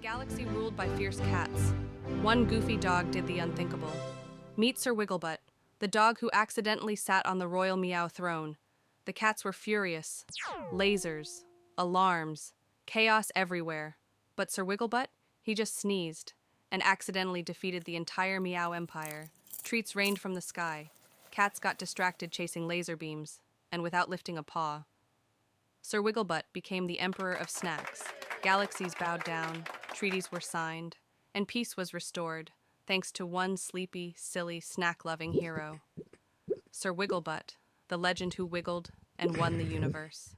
galaxy ruled by fierce cats. One goofy dog did the unthinkable. Meet Sir Wigglebutt, the dog who accidentally sat on the royal Meow throne. The cats were furious. Lasers, alarms, chaos everywhere. But Sir Wigglebutt, he just sneezed and accidentally defeated the entire Meow Empire. Treats rained from the sky. Cats got distracted chasing laser beams, and without lifting a paw, Sir Wigglebutt became the Emperor of Snacks. Galaxies bowed down, treaties were signed, and peace was restored, thanks to one sleepy, silly, snack-loving hero. Sir Wigglebutt, the legend who wiggled and won the universe.